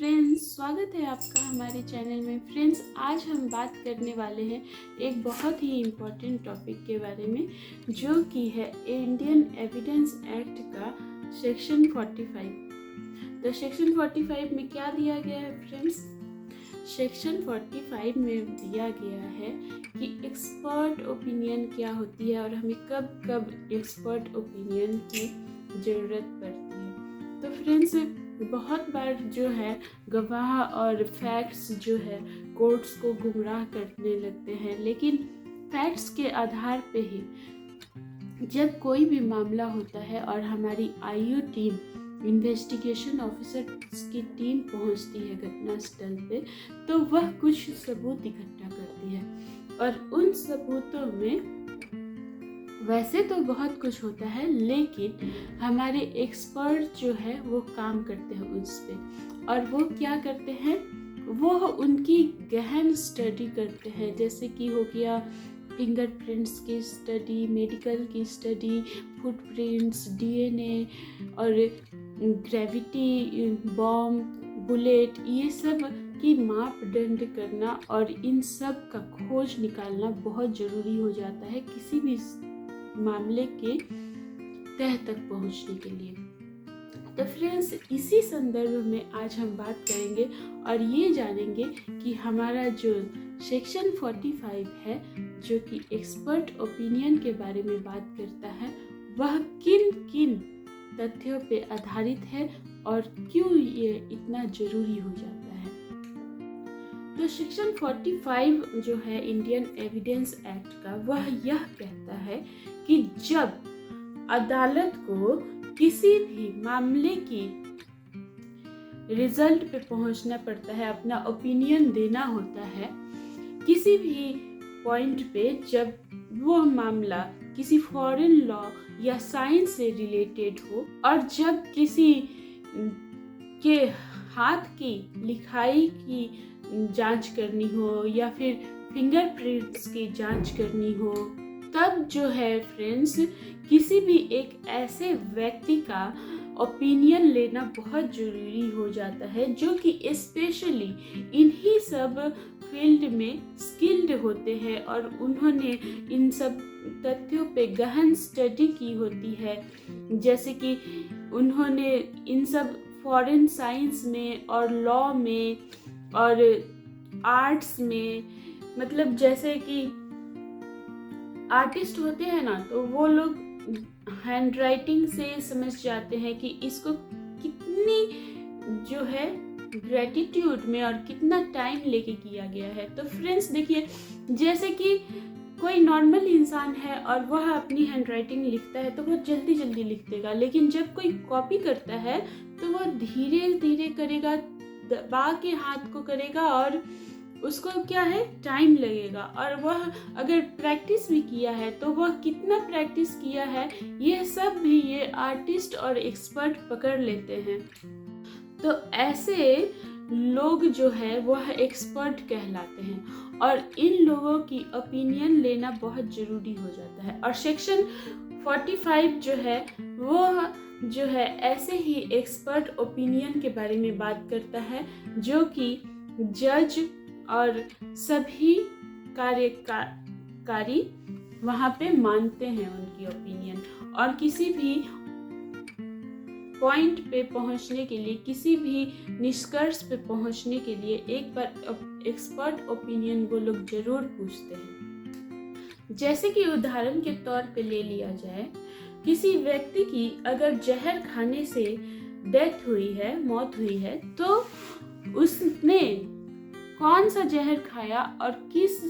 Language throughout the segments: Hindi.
फ्रेंड्स, स्वागत है आपका हमारे चैनल में। फ्रेंड्स, आज हम बात करने वाले हैं एक बहुत ही इम्पोर्टेंट टॉपिक के बारे में, जो कि है इंडियन एविडेंस एक्ट का सेक्शन 45। तो सेक्शन 45 में क्या दिया गया है फ्रेंड्स? सेक्शन 45 में दिया गया है कि एक्सपर्ट ओपिनियन क्या होती है और हमें कब कब एक्सपर्ट ओपिनियन की ज़रूरत पड़ती है। तो फ्रेंड्स, बहुत बार जो है गवाह और फैक्ट्स जो है कोर्ट्स को गुमराह करने लगते हैं, लेकिन फैक्ट्स के आधार पे ही जब कोई भी मामला होता है और हमारी आईयू टीम, इन्वेस्टिगेशन ऑफिसर्स की टीम पहुंचती है घटनास्थल पे, तो वह कुछ सबूत इकट्ठा करती है और उन सबूतों में वैसे तो बहुत कुछ होता है, लेकिन हमारे एक्सपर्ट जो है वो काम करते हैं उस पे। और वो क्या करते हैं? वो उनकी गहन स्टडी करते हैं, जैसे कि हो गया फिंगरप्रिंट्स की स्टडी, मेडिकल की स्टडी, फुटप्रिंट्स, डीएनए और ग्रेविटी, बॉम्ब, बुलेट, ये सब की मापदंड करना और इन सब का खोज निकालना बहुत ज़रूरी हो जाता है किसी भी मामले के तह तक पहुंचने के लिए। तो फ्रेंड्स, इसी संदर्भ में आज हम बात करेंगे और ये जानेंगे कि हमारा जो सेक्शन 45 है, जो कि एक्सपर्ट ओपिनियन के बारे में बात करता है, वह किन किन तथ्यों पे आधारित है और क्यों ये इतना जरूरी हो जाता है। तो सेक्शन 45 जो है इंडियन एविडेंस एक्ट का, वह यह कहता है कि जब अदालत को किसी भी मामले की रिजल्ट पे पहुंचना पड़ता है, अपना ओपिनियन देना होता है किसी भी पॉइंट पे, जब वो मामला किसी फॉरेन लॉ या साइंस से रिलेटेड हो और जब किसी के हाथ की लिखाई की जांच करनी हो या फिर फिंगरप्रिंट्स की जांच करनी हो, तब जो है फ्रेंड्स किसी भी एक ऐसे व्यक्ति का ओपिनियन लेना बहुत ज़रूरी हो जाता है, जो कि स्पेशली इन्हीं सब फील्ड में स्किल्ड होते हैं और उन्होंने इन सब तथ्यों पे गहन स्टडी की होती है। जैसे कि उन्होंने इन सब फॉरेन साइंस में और लॉ में और आर्ट्स में, मतलब जैसे कि आर्टिस्ट होते हैं ना, तो वो लोग हैंड राइटिंग से समझ जाते हैं कि इसको कितनी जो है ग्रेटिट्यूड में और कितना टाइम लेके किया गया है। तो फ्रेंड्स देखिए, जैसे कि कोई नॉर्मल इंसान है और वह अपनी हैंड राइटिंग लिखता है तो वो जल्दी जल्दी लिख देगा, लेकिन जब कोई कॉपी करता है तो वह धीरे धीरे करेगा, दबा के हाथ को करेगा और उसको क्या है, टाइम लगेगा। और वह अगर प्रैक्टिस भी किया है तो वह कितना प्रैक्टिस किया है, यह सब भी ये आर्टिस्ट और एक्सपर्ट पकड़ लेते हैं। तो ऐसे लोग जो है वह एक्सपर्ट कहलाते हैं और इन लोगों की ओपिनियन लेना बहुत ज़रूरी हो जाता है। और सेक्शन 45 जो है वो जो है ऐसे ही एक्सपर्ट ओपिनियन के बारे में बात करता है, जो कि जज और सभी कार्यकारी वहाँ पे मानते हैं उनकी ओपिनियन। और किसी भी पॉइंट पे पहुँचने के लिए, किसी भी निष्कर्ष पे पहुँचने के लिए एक बार एक्सपर्ट ओपिनियन वो लोग जरूर पूछते हैं। जैसे कि उदाहरण के तौर पे ले लिया जाए, किसी व्यक्ति की अगर जहर खाने से डेथ हुई है, मौत हुई है, तो उसने कौन सा जहर खाया और किस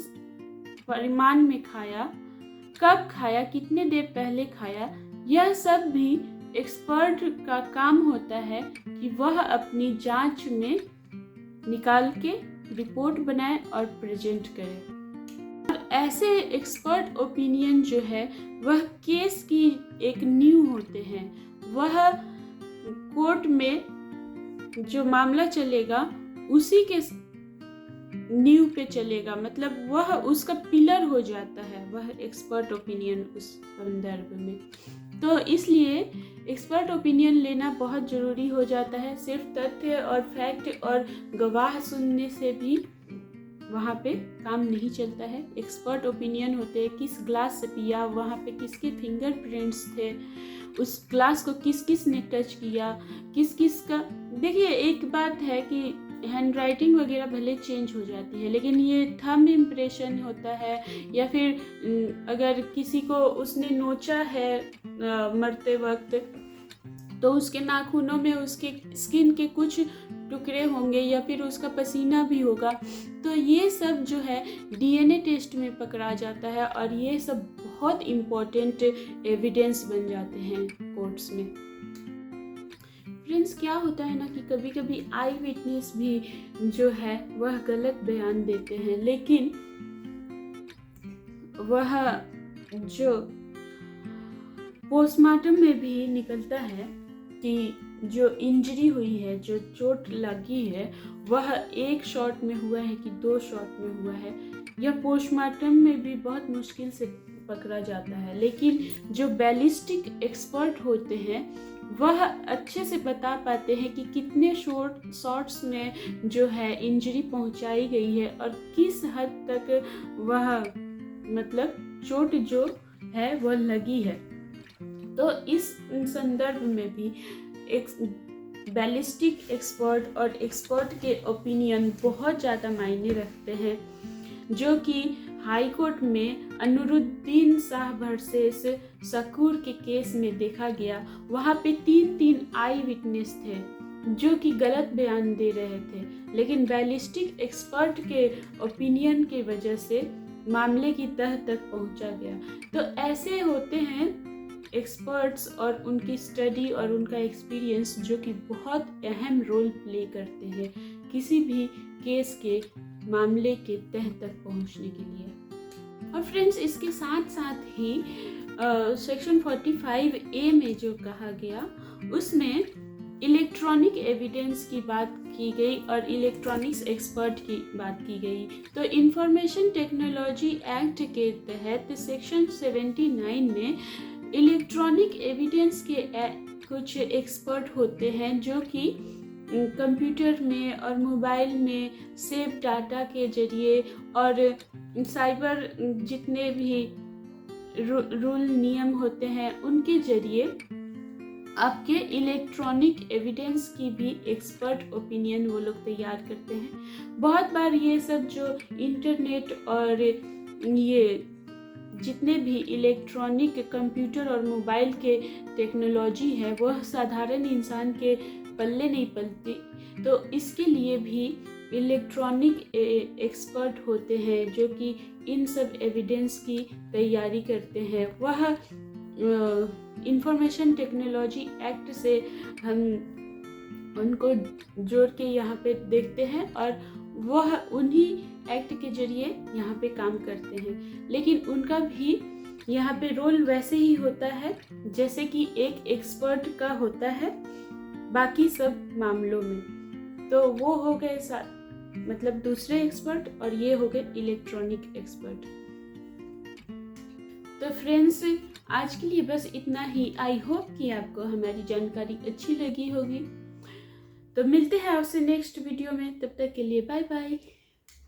परिमाण में खाया, कब खाया, कितने देर पहले खाया, यह सब भी एक्सपर्ट का काम होता है कि वह अपनी जांच में निकाल के रिपोर्ट बनाए और प्रेजेंट करे। और ऐसे एक्सपर्ट ओपिनियन जो है वह केस की एक नींव होते हैं। वह कोर्ट में जो मामला चलेगा उसी के नींव पे चलेगा, मतलब वह उसका पिलर हो जाता है, वह एक्सपर्ट ओपिनियन उस संदर्भ में। तो इसलिए एक्सपर्ट ओपिनियन लेना बहुत ज़रूरी हो जाता है। सिर्फ तथ्य और फैक्ट और गवाह सुनने से भी वहाँ पे काम नहीं चलता है। एक्सपर्ट ओपिनियन होते हैं किस ग्लास से पिया, वहाँ पे किसके फिंगरप्रिंट्स थे, उस ग्लास को किस किस ने टच किया, किस किस का। देखिए एक बात है कि हैंड राइटिंग वगैरह भले चेंज हो जाती है, लेकिन ये थंब इम्प्रेशन होता है, या फिर अगर किसी को उसने नोचा है मरते वक्त, तो उसके नाखूनों में उसके स्किन के कुछ टुकड़े होंगे, या फिर उसका पसीना भी होगा। तो ये सब जो है डीएनए टेस्ट में पकड़ा जाता है, और ये सब बहुत इम्पोर्टेंट एविडेंस बन जाते हैं कोर्ट्स में। फ्रेंड्स, क्या होता है ना कि कभी कभी आई विटनेस भी जो है वह गलत बयान देते हैं, लेकिन वह जो पोस्टमार्टम में भी निकलता है कि जो इंजरी हुई है, जो चोट लगी है, वह एक शॉट में हुआ है कि 2 शॉट में हुआ है, यह पोस्टमार्टम में भी बहुत मुश्किल से पकड़ा जाता है। लेकिन जो बैलिस्टिक एक्सपर्ट होते हैं वह अच्छे से बता पाते हैं कि कितने शॉट्स में जो है इंजरी पहुंचाई गई है, और किस हद तक वह मतलब चोट जो है वह लगी है। तो इस संदर्भ में भी एक बैलिस्टिक एक्सपर्ट और एक्सपर्ट के ओपिनियन बहुत ज़्यादा मायने रखते हैं, जो कि हाई कोर्ट में अनुरुद्दीन शाह वर्सेस शकूर के केस में देखा गया। वहाँ पे 3 आई विटनेस थे जो कि गलत बयान दे रहे थे, लेकिन बैलिस्टिक एक्सपर्ट के ओपिनियन की वजह से मामले की तह तक पहुँचा गया। तो ऐसे होते हैं एक्सपर्ट्स और उनकी स्टडी और उनका एक्सपीरियंस, जो कि बहुत अहम रोल प्ले करते हैं किसी भी केस के मामले के तह तक पहुंचने के लिए। और फ्रेंड्स, इसके साथ साथ ही सेक्शन 45A में जो कहा गया उसमें इलेक्ट्रॉनिक एविडेंस की बात की गई और इलेक्ट्रॉनिक्स एक्सपर्ट की बात की गई। तो इंफॉर्मेशन टेक्नोलॉजी एक्ट के तहत सेक्शन 79 में इलेक्ट्रॉनिक एविडेंस के कुछ एक्सपर्ट होते हैं जो कि कंप्यूटर में और मोबाइल में सेव डाटा के जरिए और साइबर जितने भी रूल नियम होते हैं उनके जरिए आपके इलेक्ट्रॉनिक एविडेंस की भी एक्सपर्ट ओपिनियन वो लोग तैयार करते हैं। बहुत बार ये सब जो इंटरनेट और ये जितने भी इलेक्ट्रॉनिक कंप्यूटर और मोबाइल के टेक्नोलॉजी है वह साधारण इंसान के पल्ले नहीं पलती, तो इसके लिए भी इलेक्ट्रॉनिक एक्सपर्ट होते हैं जो कि इन सब एविडेंस की तैयारी करते हैं। वह इंफॉर्मेशन टेक्नोलॉजी एक्ट से हम उनको जोड़ के यहाँ पे देखते हैं और वह उन्हीं एक्ट के जरिए यहाँ पे काम करते हैं, लेकिन उनका भी यहाँ पे रोल वैसे ही होता है जैसे कि एक एक्सपर्ट का होता है बाकी सब मामलों में। तो वो हो गए मतलब दूसरे एक्सपर्ट और ये हो गए इलेक्ट्रॉनिक एक्सपर्ट। तो फ्रेंड्स, आज के लिए बस इतना ही। आई होप कि आपको हमारी जानकारी अच्छी लगी होगी। तो मिलते हैं आपसे नेक्स्ट वीडियो में, तब तक के लिए बाय बाय।